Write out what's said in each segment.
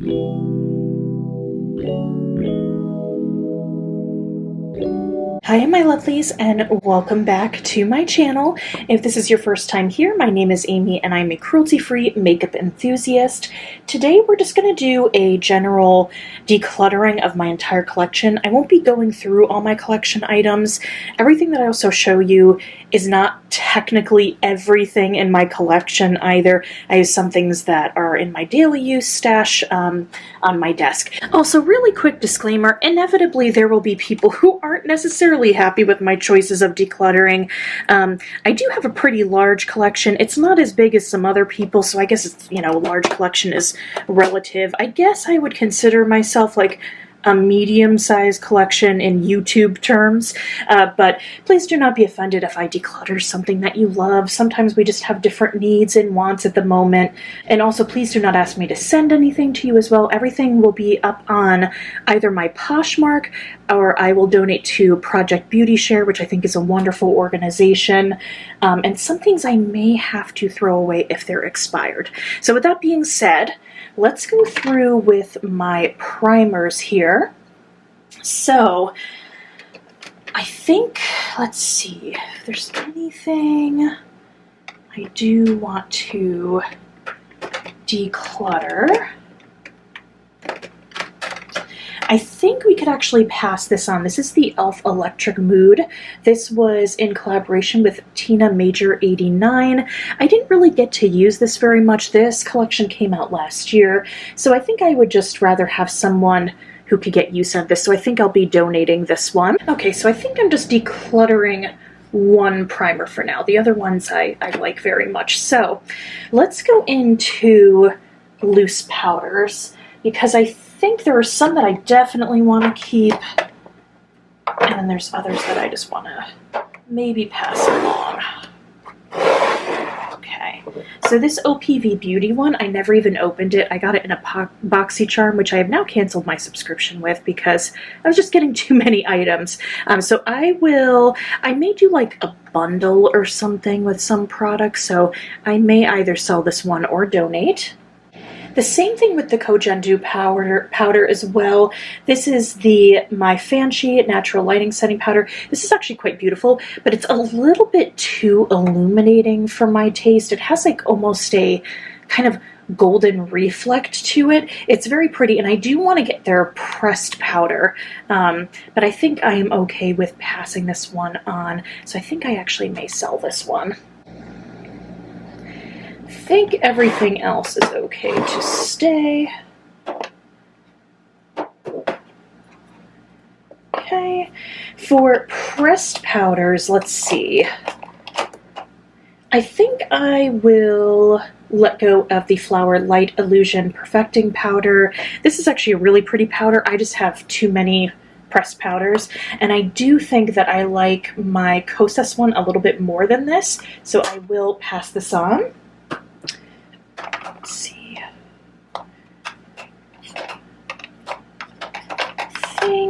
Hi, my lovelies, and welcome back to my channel. If this is your first time here, my name is Amy and I'm a cruelty-free makeup enthusiast. Today we're just going to do a general decluttering of my entire collection. I won't be going through all my collection items. Everything that I also show you is not technically everything in my collection either. I have some things that are in my daily use stash on my desk. Also, really quick disclaimer, inevitably there will be people who aren't necessarily happy with my choices of decluttering. I do have a pretty large collection. It's not as big as some other people, so I guess it's, you know, large collection is relative. I guess I would consider myself like a medium-sized collection in YouTube terms, but please do not be offended if I declutter something that you love. Sometimes we just have different needs and wants at the moment, and also please do not ask me to send anything to you as well. Everything will be up on either my Poshmark or I will donate to Project Beauty Share, which I think is a wonderful organization, and some things I may have to throw away if they're expired. So with that being said, let's go through with my primers here. So I think, let's see if there's anything I do want to declutter. I think we could actually pass this on. This is the e.l.f. Electric Mood. This was in collaboration with Tina Major 89. I didn't really get to use this very much. This collection came out last year, so I think I would just rather have someone who could get use out of this, so I think I'll be donating this one. Okay, so I think I'm just decluttering one primer for now. The other ones I like very much. So let's go into loose powders, because I think there are some that I definitely want to keep, and then there's others that I just want to maybe pass along. Okay, so this OPV Beauty one, I never even opened it. I got it in a BoxyCharm, which I have now canceled my subscription with because I was just getting too many items. So I may do like a bundle or something with some products, so I may either sell this one or donate. The same thing with the Kojendu powder as well. This is my Fanshi Natural Lighting Setting Powder. This is actually quite beautiful, but it's a little bit too illuminating for my taste. It has like almost a kind of golden reflect to it. It's very pretty, and I do want to get their pressed powder, but I think I am okay with passing this one on, so I think I actually may sell this one. I think everything else is okay to stay. Okay, for pressed powders, let's see. I think I will let go of the Flower Light Illusion Perfecting Powder. This is actually a really pretty powder. I just have too many pressed powders, and I do think that I like my Kosas one a little bit more than this, so I will pass this on. Let's see.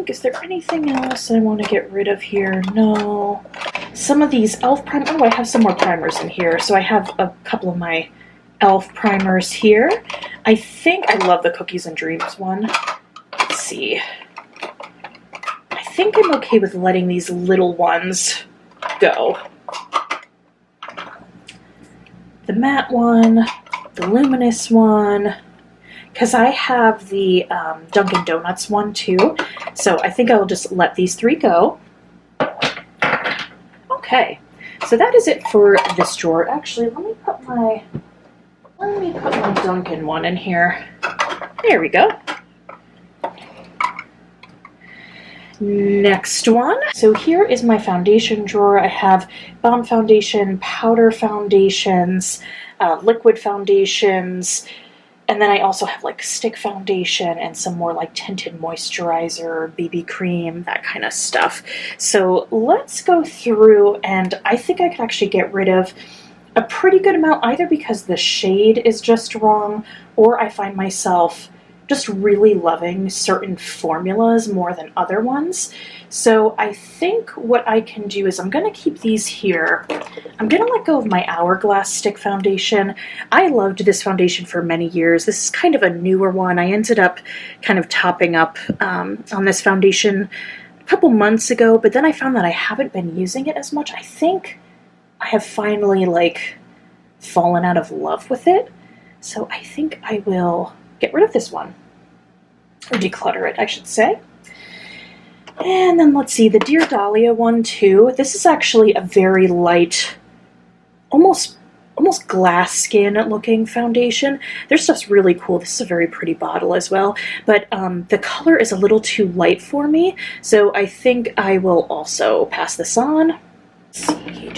Is there anything else I want to get rid of here? No. Some of these e.l.f. primers. Oh, I have some more primers in here. So I have a couple of my e.l.f. primers here. I think I love the Cookies and Dreams one. Let's see. I think I'm okay with letting these little ones go. The matte one, the luminous one, because I have the Dunkin' Donuts one too, so I think I will just let these three go. Okay, so that is it for this drawer. Actually, let me put my Dunkin' one in here. There we go. Next one. So here is my foundation drawer. I have balm foundation, powder foundations, liquid foundations, and then I also have like stick foundation and some more like tinted moisturizer, BB cream, that kind of stuff. So let's go through, and I think I could actually get rid of a pretty good amount, either because the shade is just wrong, or I find myself just really loving certain formulas more than other ones. So I think what I can do is I'm going to keep these here. I'm going to let go of my Hourglass Stick Foundation. I loved this foundation for many years. This is kind of a newer one. I ended up kind of topping up on this foundation a couple months ago, but then I found that I haven't been using it as much. I think I have finally like fallen out of love with it. So I think I will get rid of this one, or declutter it, I should say. And then let's see, the Dear Dahlia one too. This is actually a very light, almost glass skin looking foundation. Their stuff's really cool. This is a very pretty bottle as well, but the color is a little too light for me, so I think I will also pass this on. Let's see.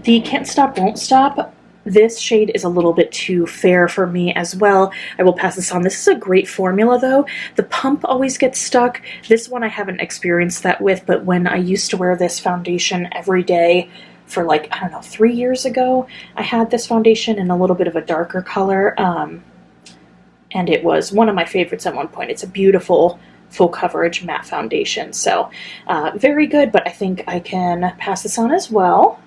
The Can't Stop Won't Stop. This shade is a little bit too fair for me as well. I will pass this on. This is a great formula though. The pump always gets stuck. This one I haven't experienced that with, but when I used to wear this foundation every day for like, I don't know, 3 years ago, I had this foundation in a little bit of a darker color. And it was one of my favorites at one point. It's a beautiful full coverage matte foundation. So very good, but I think I can pass this on as well.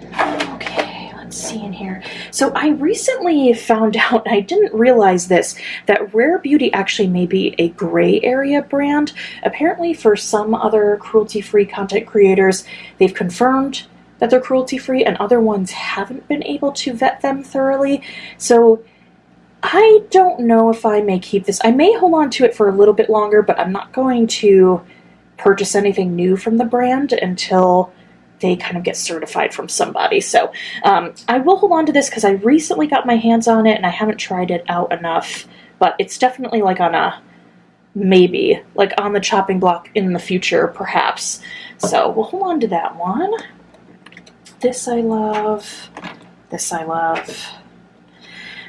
Okay, let's see in here. So I recently found out, I didn't realize this, that Rare Beauty actually may be a gray area brand. Apparently for some other cruelty-free content creators, they've confirmed that they're cruelty-free and other ones haven't been able to vet them thoroughly. So I don't know if I may keep this. I may hold on to it for a little bit longer, but I'm not going to purchase anything new from the brand until they kind of get certified from somebody. So I will hold on to this because I recently got my hands on it and I haven't tried it out enough, but it's definitely like on a maybe, like on the chopping block in the future, perhaps. So we'll hold on to that one. This I love. This I love.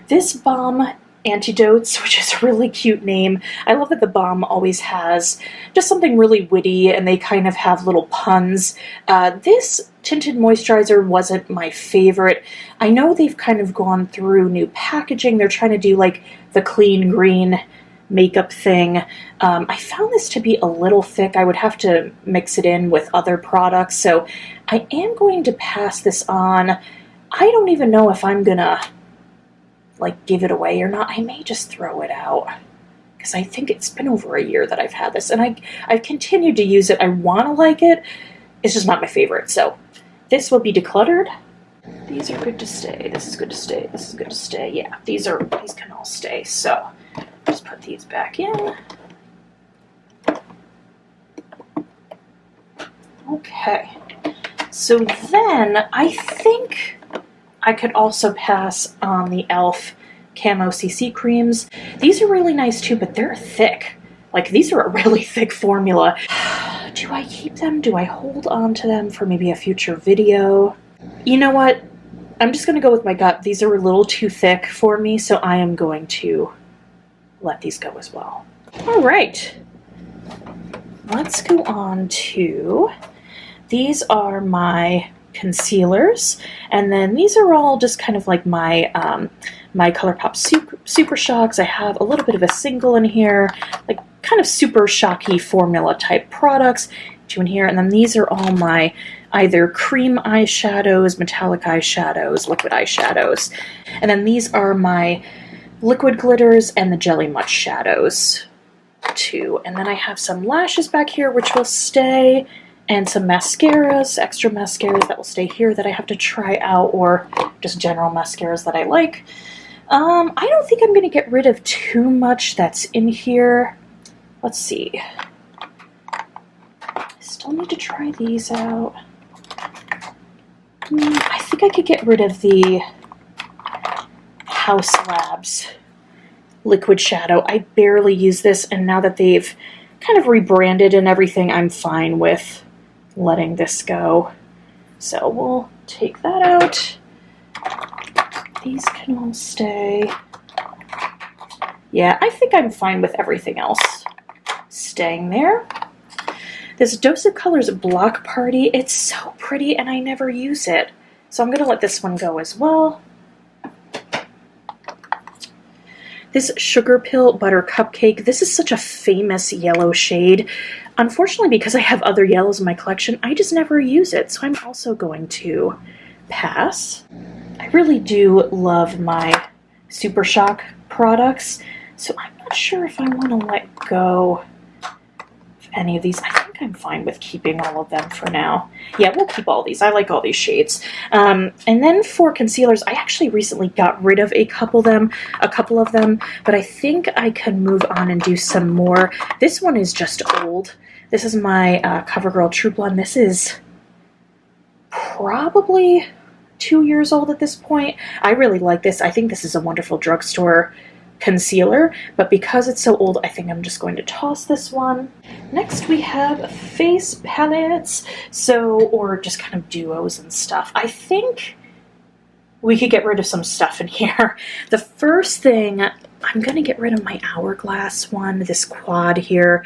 This Balm Antidotes, which is a really cute name. I love that the Balm always has just something really witty and they kind of have little puns. This tinted moisturizer wasn't my favorite. I know they've kind of gone through new packaging. They're trying to do like the clean green makeup thing. I found this to be a little thick. I would have to mix it in with other products. So I am going to pass this on. I don't even know if I'm gonna like give it away or not. I may just throw it out because I think it's been over a year that I've had this and I've continued to use it. I want to like it. It's just not my favorite. So this will be decluttered. These are good to stay. This is good to stay. This is good to stay. Yeah, these can all stay. So just put these back in. Okay. So then I think I could also pass on the e.l.f. Camo CC creams. These are really nice too, but they're thick. Like these are a really thick formula. Do I keep them? Do I hold on to them for maybe a future video? You know what? I'm just gonna go with my gut. These are a little too thick for me, so I am going to let these go as well. All right. Let's go on to, these are my concealers, and then these are all just kind of like my my ColourPop Super Shocks. I have a little bit of a single in here, like kind of super shocky formula type products, two in here, and then these are all my either cream eyeshadows, metallic eyeshadows, liquid eyeshadows, and then these are my liquid glitters and the Jelly Much shadows too. And then I have some lashes back here which will stay, and some mascaras, extra mascaras that will stay here that I have to try out, or just general mascaras that I like. I don't think I'm going to get rid of too much that's in here. Let's see. I still need to try these out. I think I could get rid of the House Labs liquid shadow. I barely use this, and now that they've kind of rebranded and everything, I'm fine with letting this go. So we'll take that out. These can all stay. Yeah, I think I'm fine with everything else staying there. This Dose of Colors Block Party, it's so pretty and I never use it. So I'm gonna let this one go as well. This Sugar Pill Butter Cupcake, this is such a famous yellow shade. Unfortunately, because I have other yellows in my collection, I just never use it, so I'm also going to pass. I really do love my Super Shock products, so I'm not sure if I want to let go of any of these. I think I'm fine with keeping all of them for now. Yeah, we'll keep all these. I like all these shades. And then for concealers, I actually recently got rid of a couple of them, but I think I can move on and do some more. This one is just old. This is my CoverGirl True Blonde. This is probably 2 years old at this point. I really like this. I think this is a wonderful drugstore concealer, but because it's so old, I think I'm just going to toss this one. Next we have face palettes, or just kind of duos and stuff. I think we could get rid of some stuff in here. The first thing, I'm going to get rid of my Hourglass one, this quad here.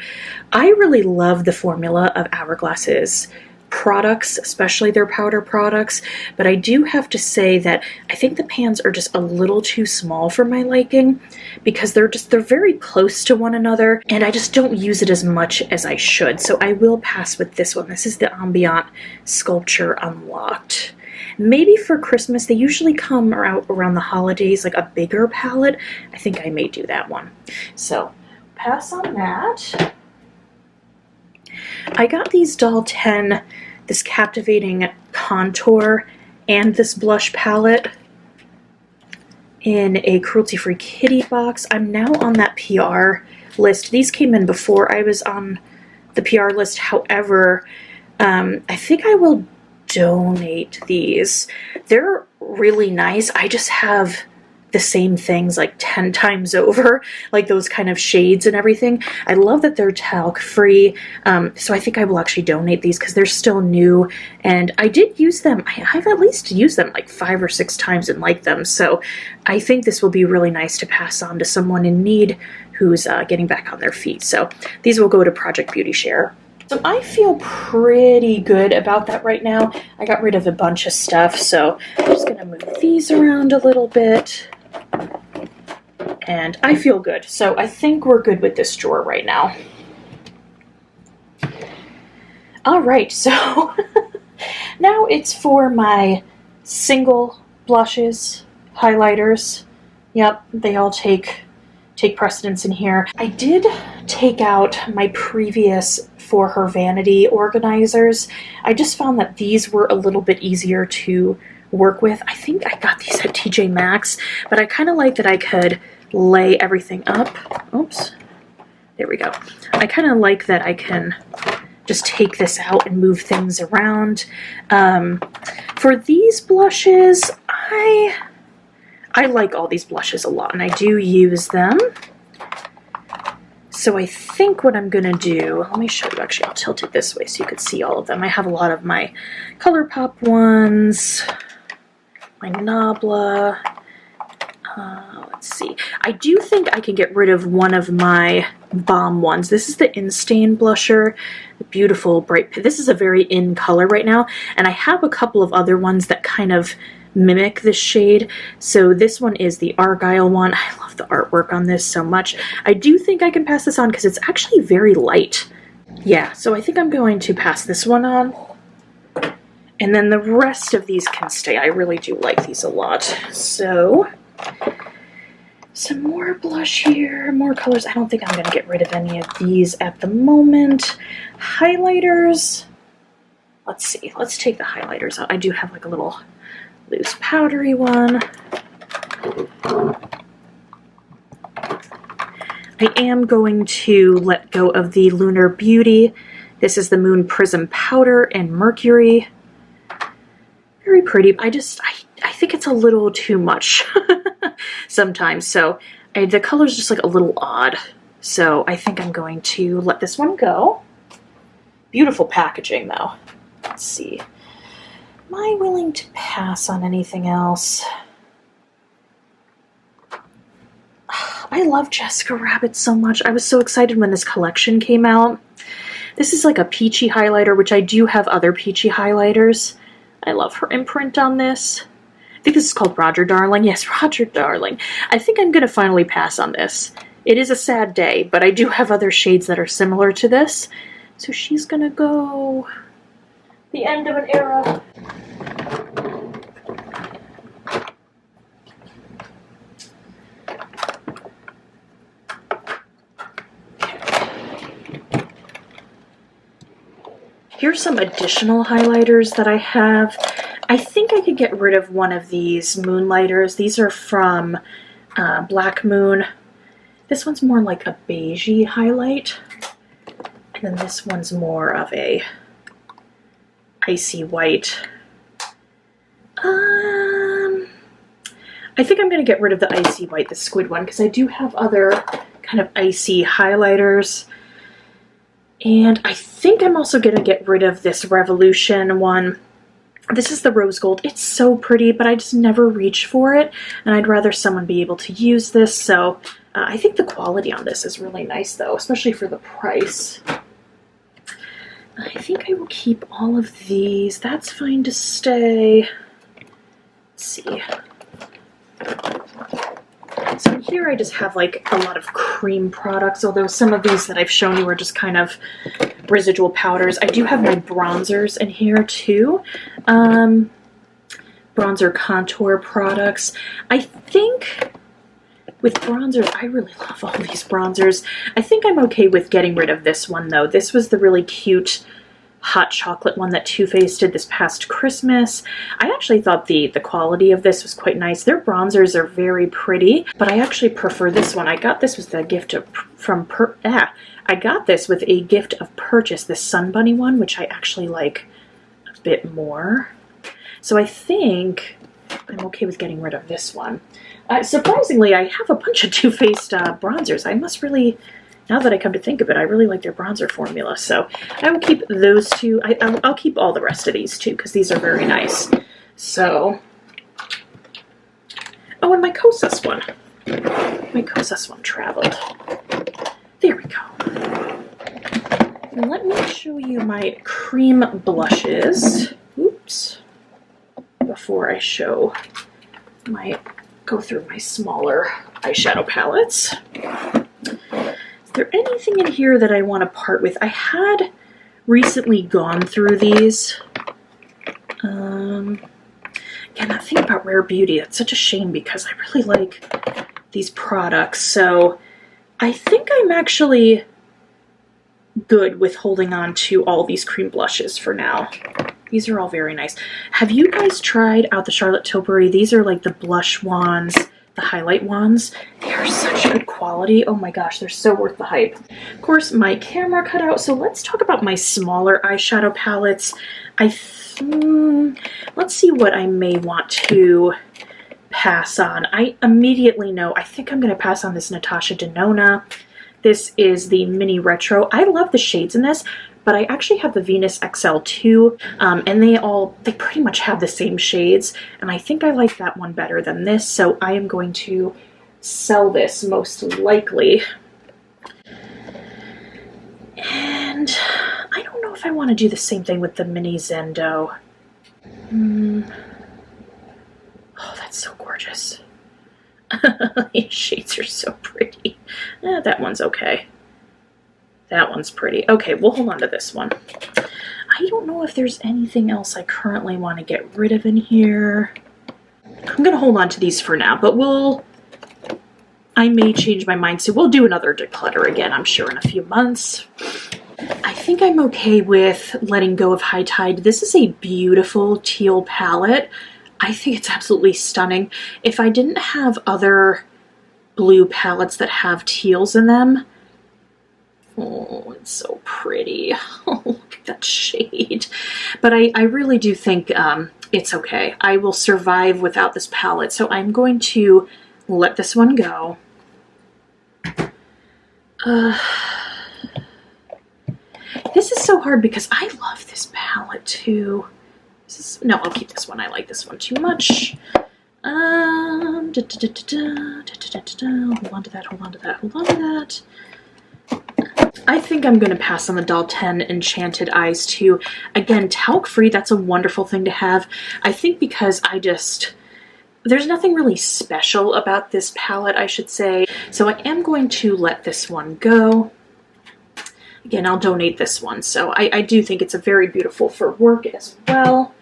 I really love the formula of Hourglass's products, especially their powder products, but I do have to say that I think the pans are just a little too small for my liking, because they're very close to one another, and I just don't use it as much as I should, so I will pass with this one. This is the Ambient Sculpture Unlocked. Maybe for Christmas. They usually come around the holidays, like a bigger palette. I think I may do that one. So pass on that. I got these Doll 10, this Captivating Contour, and this blush palette in a cruelty-free kitty box. I'm now on that PR list. These came in before I was on the PR list. However, I think I will donate these. They're really nice. I just have the same things like 10 times over, like those kind of shades and everything. I love that they're talc free, so I think I will actually donate these because they're still new, and I did use them. I've at least used them like 5 or 6 times and liked them, so I think this will be really nice to pass on to someone in need who's getting back on their feet. So these will go to Project Beauty Share. So I feel pretty good about that right now. I got rid of a bunch of stuff, so I'm just going to move these around a little bit. And I feel good. So I think we're good with this drawer right now. Alright, so now it's for my single blushes, highlighters. Yep, they all take precedence in here. I did take out my previous For Her Vanity organizers. I just found that these were a little bit easier to work with. I think I got these at TJ Maxx, but I kind of like that I could lay everything up. Oops. There we go. I kind of like that I can just take this out and move things around. For these blushes, I like all these blushes a lot, and I do use them. So I think what I'm going to do, let me show you, actually I'll tilt it this way so you could see all of them. I have a lot of my ColourPop ones, my Nabla, let's see. I do think I can get rid of one of my Balm ones. This is the Instain blusher, the beautiful bright, this is a very in color right now, and I have a couple of other ones that kind of mimic this shade. So this one is the Argyle one. I love the artwork on this so much. I do think I can pass this on because it's actually very light. Yeah, so I think I'm going to pass this one on. And then the rest of these can stay. I really do like these a lot. So some more blush here, more colors. I don't think I'm going to get rid of any of these at the moment. Highlighters. Let's see. Let's take the highlighters out. I do have like a little loose powdery one. I am going to let go of the Lunar Beauty. This is the Moon Prism Powder and Mercury. Very pretty. I think it's a little too much sometimes, so the color's just like a little odd. So I think I'm going to let this one go. Beautiful packaging though. Let's see. Am I willing to pass on anything else? I love Jessica Rabbit so much. I was so excited when this collection came out. This is like a peachy highlighter, which I do have other peachy highlighters. I love her imprint on this. think this is called Roger Darling. Yes, Roger Darling. I think I'm going to finally pass on this. It is a sad day, but I do have other shades that are similar to this. So she's going to go the end of an era. Here's some additional highlighters that I have. I think I could get rid of one of these moonlighters. These are from Black Moon. This one's more like a beigey highlight. And then this one's more of a icy white. I think I'm going to get rid of the icy white, the squid one, because I do have other kind of icy highlighters. And I think I'm also going to get rid of this Revolution one. This is the rose gold. It's so pretty, but I just never reach for it. And I'd rather someone be able to use this. So I think the quality on this is really nice, though, especially for the price. I think I will keep all of these. That's fine to stay. Let's see. So here I just have like a lot of cream products, although some of these that I've shown you are just kind of residual powders. I do have my bronzers in here too. Bronzer contour products. I think with bronzers, I really love all these bronzers. I think I'm okay with getting rid of this one though. This was the really cute hot chocolate one that Too Faced did this past Christmas. I actually thought the quality of this was quite nice. Their bronzers are very pretty, but I actually prefer this one. I got this with the gift of I got this with a gift of purchase, this Sun Bunny one, which I actually like a bit more. So I think I'm okay with getting rid of this one. Surprisingly, I have a bunch of Too Faced bronzers. I must really, now that I come to think of it, I really like their bronzer formula. So I will keep those two. I'll keep all the rest of these too, because these are very nice. So, oh, and my Kosas one. My Kosas one traveled. There we go. And let me show you my cream blushes. Oops. Before I go through my smaller eyeshadow palettes. Is there anything in here that I want to part with? I had recently gone through these. Again, that thing about Rare Beauty, that's such a shame because I really like these products. So I think I'm actually good with holding on to all these cream blushes for now. These are all very nice. Have you guys tried out the Charlotte Tilbury? These are like the blush wands, the highlight wands. They are such good quality. Oh my gosh, they're so worth the hype. Of course, my camera cut out, so let's talk about my smaller eyeshadow palettes. Let's see what I may want to pass on. I immediately know, I think I'm going to pass on this Natasha Denona. This is the Mini Retro. I love the shades in this, but I actually have the Venus XL too, and they pretty much have the same shades, and I think I like that one better than this, so I am going to sell this most likely. And I don't know if I want to do the same thing with the Mini Zendo. Oh, that's so gorgeous. These shades are so pretty. That one's okay. That one's pretty. Okay, we'll hold on to this one. I don't know if there's anything else I currently want to get rid of in here. I'm going to hold on to these for now, but I may change my mind, so we'll do another declutter again, I'm sure, in a few months. I think I'm okay with letting go of High Tide. This is a beautiful teal palette. I think it's absolutely stunning. If I didn't have other blue palettes that have teals in them, oh, it's so pretty. Oh, look at that shade. But I really do think it's okay. I will survive without this palette, so I'm going to let this one go. This is so hard because I love this palette too. No, I'll keep this one. I like this one too much. Hold on to that, hold on to that, hold on to that. I think I'm going to pass on the Doll 10 Enchanted Eyes too. Again, talc free, that's a wonderful thing to have. I think because There's nothing really special about this palette, I should say, so I am going to let this one go. Again, I'll donate this one, so I do think it's a very beautiful for work as well.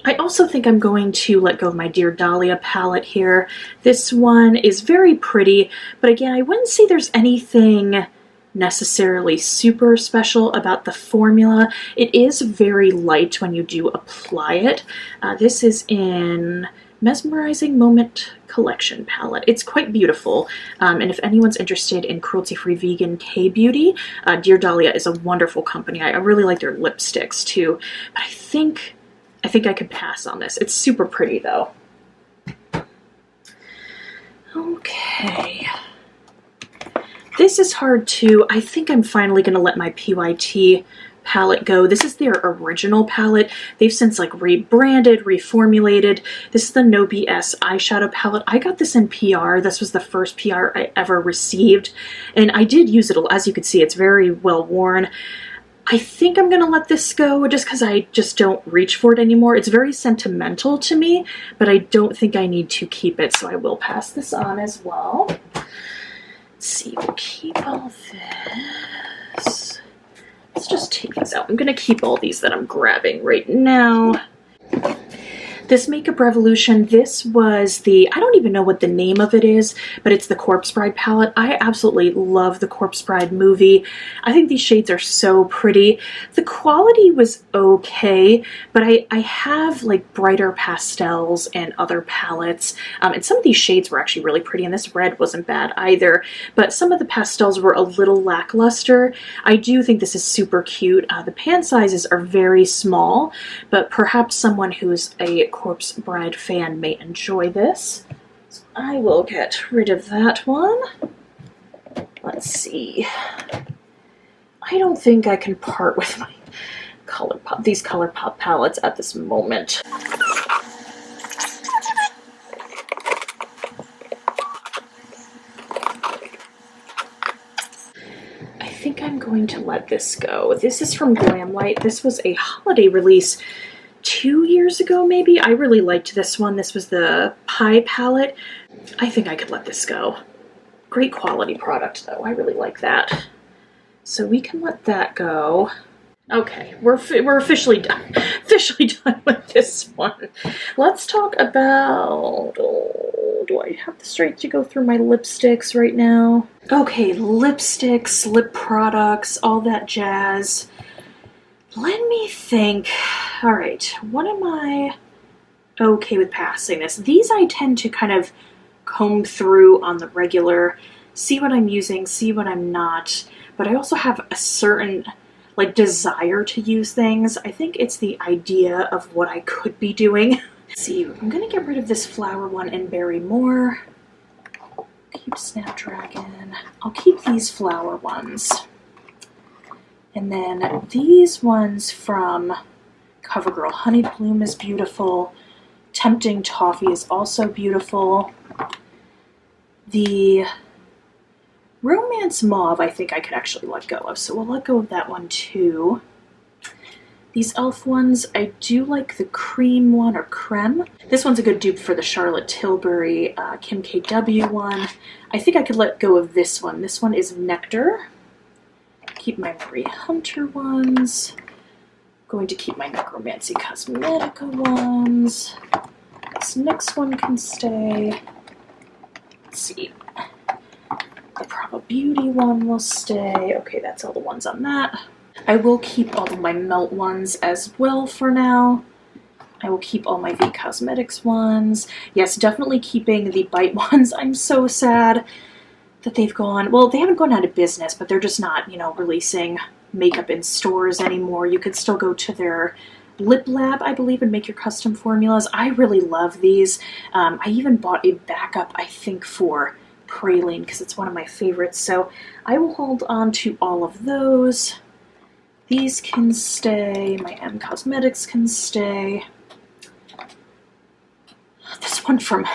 I also think I'm going to let go of my Dear Dahlia palette here. This one is very pretty, but again, I wouldn't say there's anything necessarily super special about the formula. It is very light when you do apply it. This is in Mesmerizing Moment Collection palette. It's quite beautiful, and if anyone's interested in cruelty-free vegan K-beauty, Dear Dahlia is a wonderful company. I really like their lipsticks too, but I think I could pass on this. It's super pretty though. Okay. This is hard too. I think I'm finally going to let my PYT palette go. This is their original palette. They've since like rebranded, reformulated. This is the No BS eyeshadow palette. I got this in PR. This was the first PR I ever received, and I did use it. As you can see, it's very well worn. I think I'm going to let this go just because I just don't reach for it anymore. It's very sentimental to me, but I don't think I need to keep it, so I will pass this on as well. Let's see, we'll keep all this. Let's just take these out. I'm going to keep all these that I'm grabbing right now. This Makeup Revolution, this was the, I don't even know what the name of it is, but it's the Corpse Bride palette. I absolutely love the Corpse Bride movie. I think these shades are so pretty. The quality was okay, but I have like brighter pastels and other palettes, and some of these shades were actually really pretty, and this red wasn't bad either, but some of the pastels were a little lackluster. I do think this is super cute. The pan sizes are very small, but perhaps someone who's a Corpse Bride fan may enjoy this. So I will get rid of that one. Let's see. I don't think I can part with my these ColourPop palettes at this moment. I think I'm going to let this go. This is from Glamlight. This was a holiday release 2 years ago, maybe. I really liked this one. This was the Pie palette. I think I could let this go. Great quality product, though. I really like that. So we can let that go. Okay, we're officially done. Officially done with this one. Let's talk about... Oh, do I have the strength to go through my lipsticks right now? Okay, lipsticks, lip products, all that jazz. Let me think. All right, what am I okay with passing this? These I tend to kind of comb through on the regular, see what I'm using, see what I'm not, but I also have a certain like desire to use things. I think it's the idea of what I could be doing. Let's see, I'm gonna get rid of this flower one and Berry More. Keep Snapdragon. I'll keep these flower ones. And then these ones from CoverGirl Honey Bloom is beautiful. Tempting Toffee is also beautiful. The Romance Mauve I think I could actually let go of, so we'll let go of that one too. These e.l.f. ones, I do like the cream one, or creme. This one's a good dupe for the Charlotte Tilbury Kim KW one. I think I could let go of this one. This one is Nectar. Keep my Marie Hunter ones. Going to keep my Necromancy Cosmetica ones. This next one can stay. Let's see. The Prava Beauty one will stay. Okay, that's all the ones on that. I will keep all of my Melt ones as well for now. I will keep all my V Cosmetics ones. Yes, definitely keeping the Bite ones. I'm so sad that they've gone, well, they haven't gone out of business, but they're just not, you know, releasing makeup in stores anymore. You could still go to their Lip Lab, I believe, and make your custom formulas. I really love these. I even bought a backup, I think, for Praline because it's one of my favorites. So I will hold on to all of those. These can stay. My M Cosmetics can stay. This one from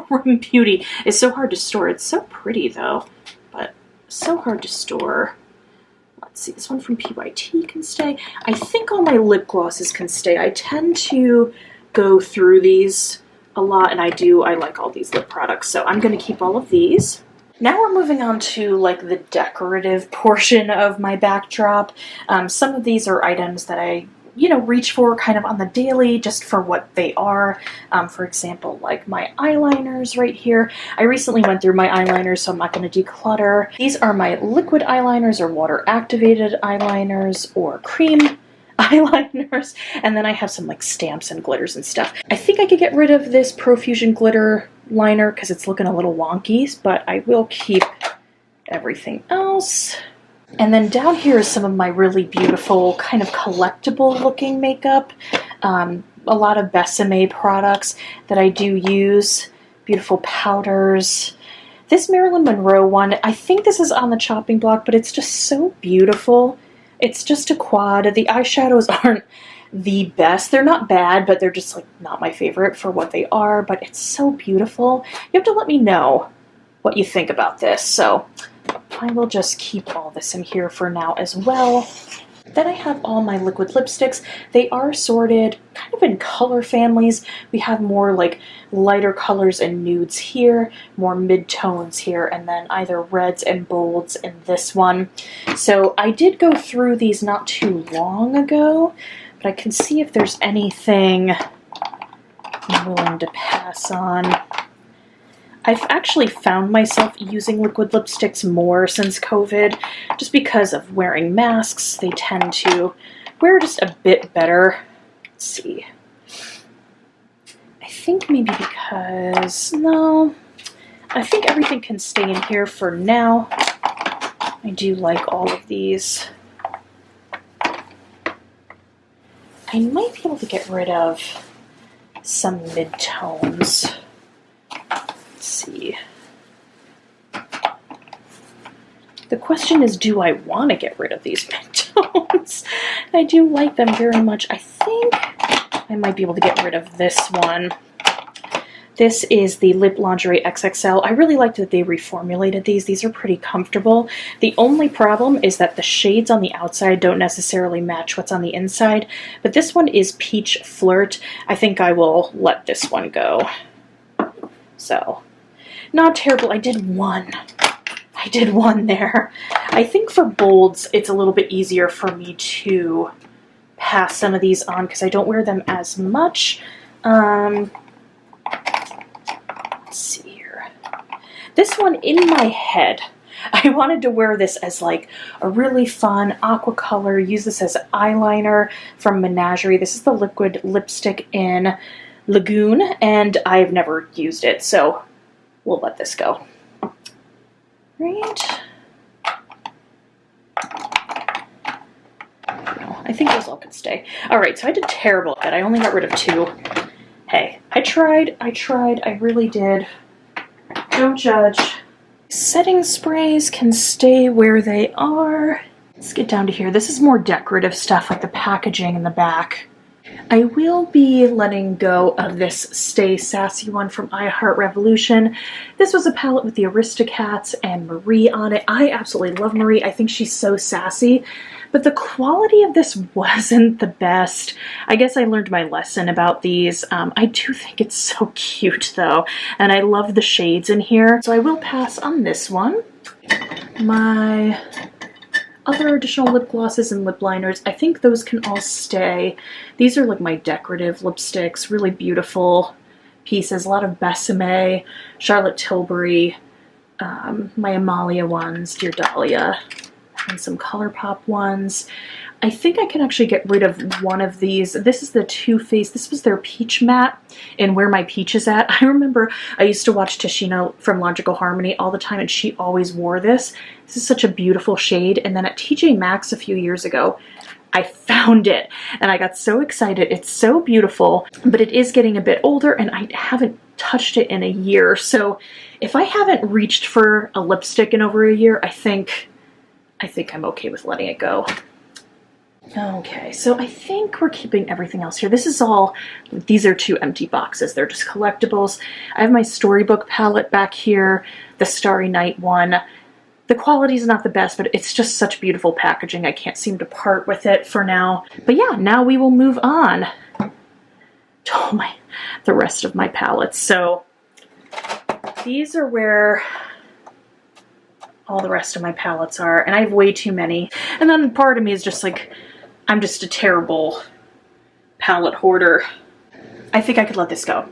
Room Beauty is so hard to store. It's so pretty though, but so hard to store. Let's see, this one from PYT can stay. I think all my lip glosses can stay. I tend to go through these a lot, and I like all these lip products, so I'm going to keep all of these. Now we're moving on to like the decorative portion of my backdrop. Some of these are items that I reach for kind of on the daily just for what they are. For example, like my eyeliners right here. I recently went through my eyeliners, so I'm not going to declutter. These are my liquid eyeliners or water activated eyeliners or cream eyeliners, and then I have some like stamps and glitters and stuff. I think I could get rid of this Profusion glitter liner because it's looking a little wonky, but I will keep everything else. And then down here is some of my really beautiful kind of collectible looking makeup. A lot of Besame products that I do use. Beautiful powders. This Marilyn Monroe one, I think this is on the chopping block, but it's just so beautiful. It's just a quad. The eyeshadows aren't the best. They're not bad, but they're just like not my favorite for what they are, but it's so beautiful. You have to let me know what you think about this. So I will just keep all this in here for now as well. Then I have all my liquid lipsticks. They are sorted kind of in color families. We have more like lighter colors and nudes here, more mid-tones here, and then either reds and bolds in this one. So I did go through these not too long ago, but I can see if there's anything I'm willing to pass on. I've actually found myself using liquid lipsticks more since COVID, just because of wearing masks. They tend to wear just a bit better. Let's see. I think maybe because, no, I think everything can stay in here for now. I do like all of these. I might be able to get rid of some mid-tones. See. The question is, do I want to get rid of these mid-tones? I do like them very much. I think I might be able to get rid of this one. This is the Lip Lingerie XXL. I really liked that they reformulated these. These are pretty comfortable. The only problem is that the shades on the outside don't necessarily match what's on the inside, but this one is Peach Flirt. I think I will let this one go. So, not terrible. I did one there. I think for bolds, it's a little bit easier for me to pass some of these on because I don't wear them as much. Let's see here. This one, in my head, I wanted to wear this as like a really fun aqua color, use this as eyeliner from Menagerie. This is the liquid lipstick in Lagoon, and I've never used it, so we'll let this go. Right. No, I think those all could stay. Alright, so I did terrible at it. I only got rid of 2. Hey, I tried, I really did. Don't judge. Setting sprays can stay where they are. Let's get down to here. This is more decorative stuff, like the packaging in the back. I will be letting go of this Stay Sassy one from I Heart Revolution. This was a palette with the Aristocats and Marie on it. I absolutely love Marie. I think she's so sassy, but the quality of this wasn't the best. I guess I learned my lesson about these. I do think it's so cute though, and I love the shades in here. So I will pass on this one. My other additional lip glosses and lip liners, I think those can all stay. These are like my decorative lipsticks, really beautiful pieces, a lot of Besame, Charlotte Tilbury, my Amalia ones, Dear Dahlia, and some ColourPop ones. I think I can actually get rid of one of these. This is the Too Faced. This was their Peach Matte in Where My Peach Is At. I remember I used to watch Tashina from Logical Harmony all the time, and she always wore this. This is such a beautiful shade. And then at TJ Maxx a few years ago, I found it, and I got so excited. It's so beautiful, but it is getting a bit older, and I haven't touched it in a year. So if I haven't reached for a lipstick in over a year, I think I'm okay with letting it go. Okay, so I think we're keeping everything else here. This is all, these are 2 empty boxes. They're just collectibles. I have my Storybook palette back here, the Starry Night one. The quality is not the best, but it's just such beautiful packaging. I can't seem to part with it for now. But yeah, now we will move on the rest of my palettes. So these are where all the rest of my palettes are, and I have way too many. And then part of me is just like, I'm just a terrible palette hoarder. I think I could let this go.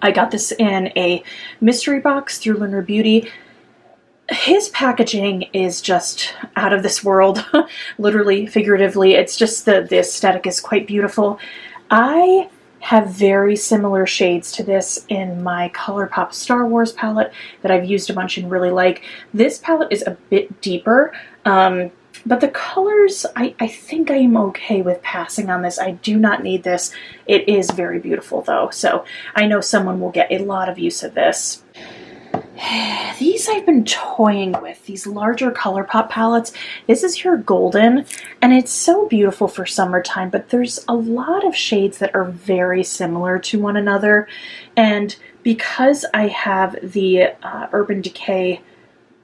I got this in a mystery box through Lunar Beauty. His packaging is just out of this world, literally, figuratively. It's just the aesthetic is quite beautiful. I have very similar shades to this in my ColourPop Star Wars palette that I've used a bunch and really like. This palette is a bit deeper, but the colors, I think I am okay with passing on this. I do not need this. It is very beautiful though, so I know someone will get a lot of use of this. These I've been toying with, these larger ColourPop palettes. This is your golden, and it's so beautiful for summertime, but there's a lot of shades that are very similar to one another. And because I have the Urban Decay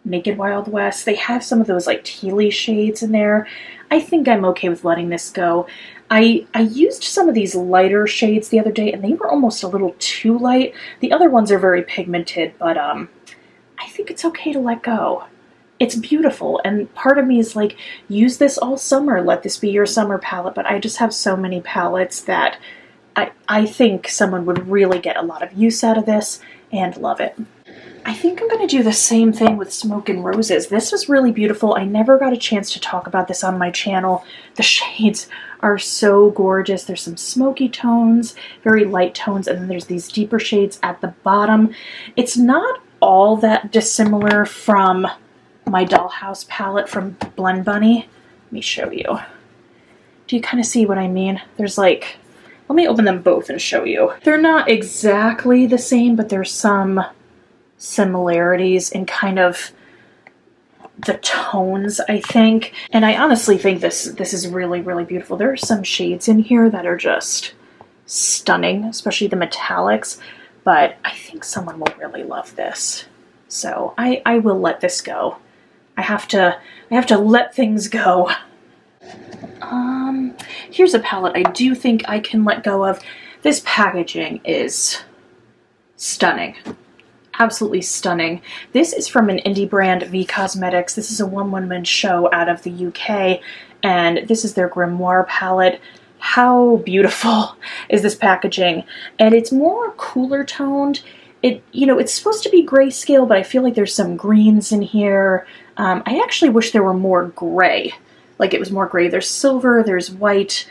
Naked Wild West, they have some of those like tealy shades in there. I think I'm okay with letting this go. I used some of these lighter shades the other day, and they were almost a little too light. The other ones are very pigmented, but I think it's okay to let go. It's beautiful, and part of me is like, use this all summer, let this be your summer palette, but I just have so many palettes that I think someone would really get a lot of use out of this and love it. I think I'm going to do the same thing with Smoke and Roses. This was really beautiful. I never got a chance to talk about this on my channel. The shades are so gorgeous. There's some smoky tones, very light tones, and then there's these deeper shades at the bottom. It's not all that dissimilar from my Dollhouse palette from Blend Bunny. Let me show you. Do you kind of see what I mean? There's like, let me open them both and show you. They're not exactly the same, but there's some similarities in kind of the tones, I think. And I honestly think this is really, really beautiful. There are some shades in here that are just stunning, especially the metallics, but I think someone will really love this. So I will let this go. I have to let things go. Here's a palette I do think I can let go of. This packaging is stunning. Absolutely stunning. This is from an indie brand, V Cosmetics. This is a one-woman show out of the UK, and this is their Grimoire palette. How beautiful is this packaging? And it's more cooler toned. It's supposed to be grayscale, but I feel like there's some greens in here. I actually wish there were more gray. Like it was more gray. There's silver, there's white,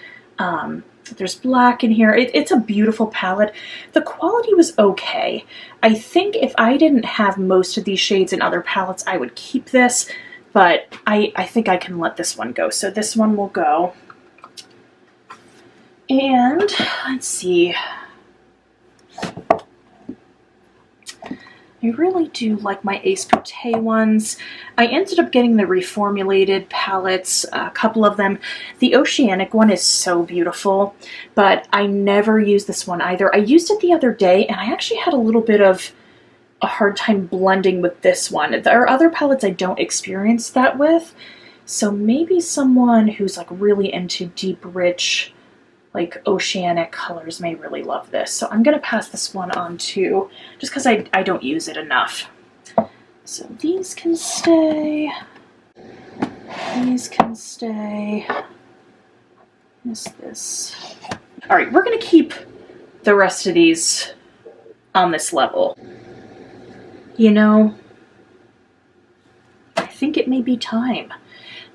there's black in here. It's a beautiful palette. The quality was okay. I think if I didn't have most of these shades in other palettes, I would keep this, but I think I can let this one go. So this one will go. And let's see. I really do like my Ace Beauté ones. I ended up getting the reformulated palettes, a couple of them. The Oceanic one is so beautiful, but I never used this one either. I used it the other day, and I actually had a little bit of a hard time blending with this one. There are other palettes I don't experience that with, so maybe someone who's like really into deep, rich, like oceanic colors may really love this. So I'm going to pass this one on too, just because I don't use it enough. So these can stay. These can stay. This. All right, we're going to keep the rest of these on this level. You know, I think it may be time.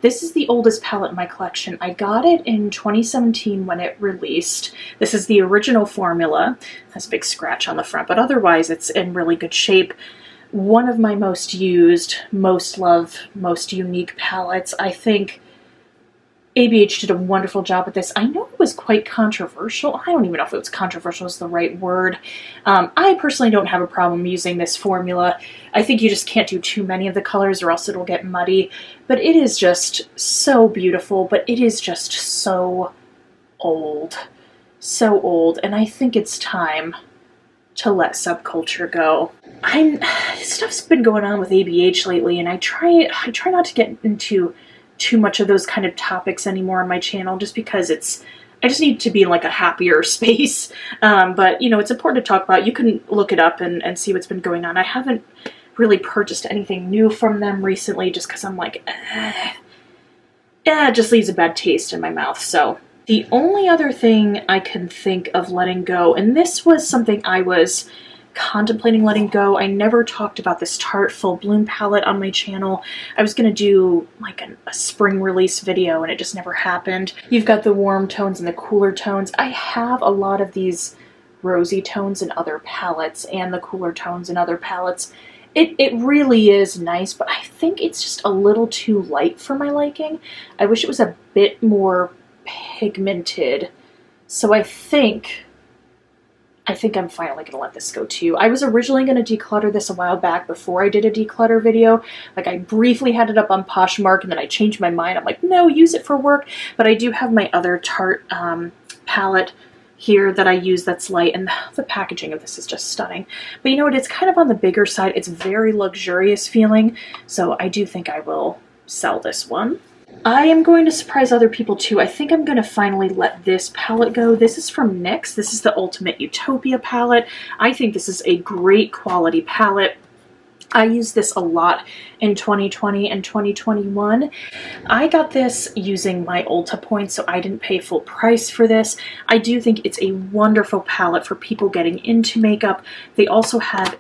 This is the oldest palette in my collection. I got it in 2017 when it released. This is the original formula. It has a big scratch on the front, but otherwise it's in really good shape. One of my most used, most loved, most unique palettes. I think ABH did a wonderful job with this. I know it was quite controversial. I don't even know if it was controversial is the right word. I personally don't have a problem using this formula. I think you just can't do too many of the colors or else it'll get muddy. But it is just so beautiful, but it is just so old. So old. And I think it's time to let subculture go. Stuff's been going on with ABH lately, and I try not to get into too much of those kind of topics anymore on my channel, just because it's I just need to be in like a happier space. But you know, it's important to talk about. You can look it up and see what's been going on. I haven't really purchased anything new from them recently just because I'm like, it just leaves a bad taste in my mouth. So the only other thing I can think of letting go, and this was something I was contemplating letting go. I never talked about this Tarte Full Bloom palette on my channel. I was going to do like a spring release video and it just never happened. You've got the warm tones and the cooler tones. I have a lot of these rosy tones in other palettes and the cooler tones in other palettes. It really is nice, but I think it's just a little too light for my liking. I wish it was a bit more pigmented. So I think I'm finally going to let this go too. I was originally going to declutter this a while back before I did a declutter video. Like I briefly had it up on Poshmark and then I changed my mind. I'm like, no, use it for work. But I do have my other Tarte palette here that I use that's light, and the packaging of this is just stunning. But you know what? It's kind of on the bigger side. It's very luxurious feeling. So I do think I will sell this one. I am going to surprise other people too. I think I'm going to finally let this palette go. This is from NYX. This is the Ultimate Utopia palette. I think this is a great quality palette. I used this a lot in 2020 and 2021. I got this using my Ulta points, so I didn't pay full price for this. I do think it's a wonderful palette for people getting into makeup. They also have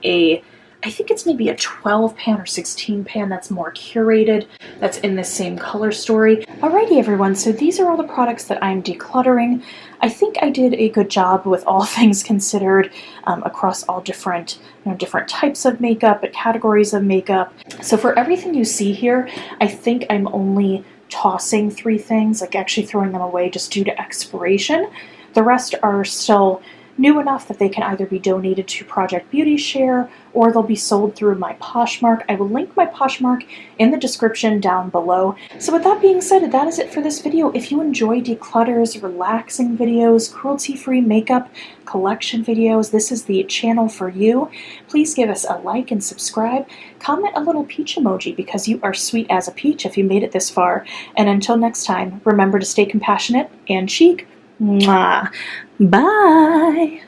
I think it's maybe a 12 pan or 16 pan that's more curated, that's in the same color story. Alrighty everyone, so these are all the products that I'm decluttering. I think I did a good job with all things considered across all different types of makeup, categories of makeup. So for everything you see here, I think I'm only tossing 3 things, like actually throwing them away just due to expiration. The rest are still new enough that they can either be donated to Project Beauty Share or they'll be sold through my Poshmark. I will link my Poshmark in the description down below. So with that being said, that is it for this video. If you enjoy declutters, relaxing videos, cruelty-free makeup, collection videos, this is the channel for you. Please give us a like and subscribe. Comment a little peach emoji because you are sweet as a peach if you made it this far. And until next time, remember to stay compassionate and chic. Mwah. Bye.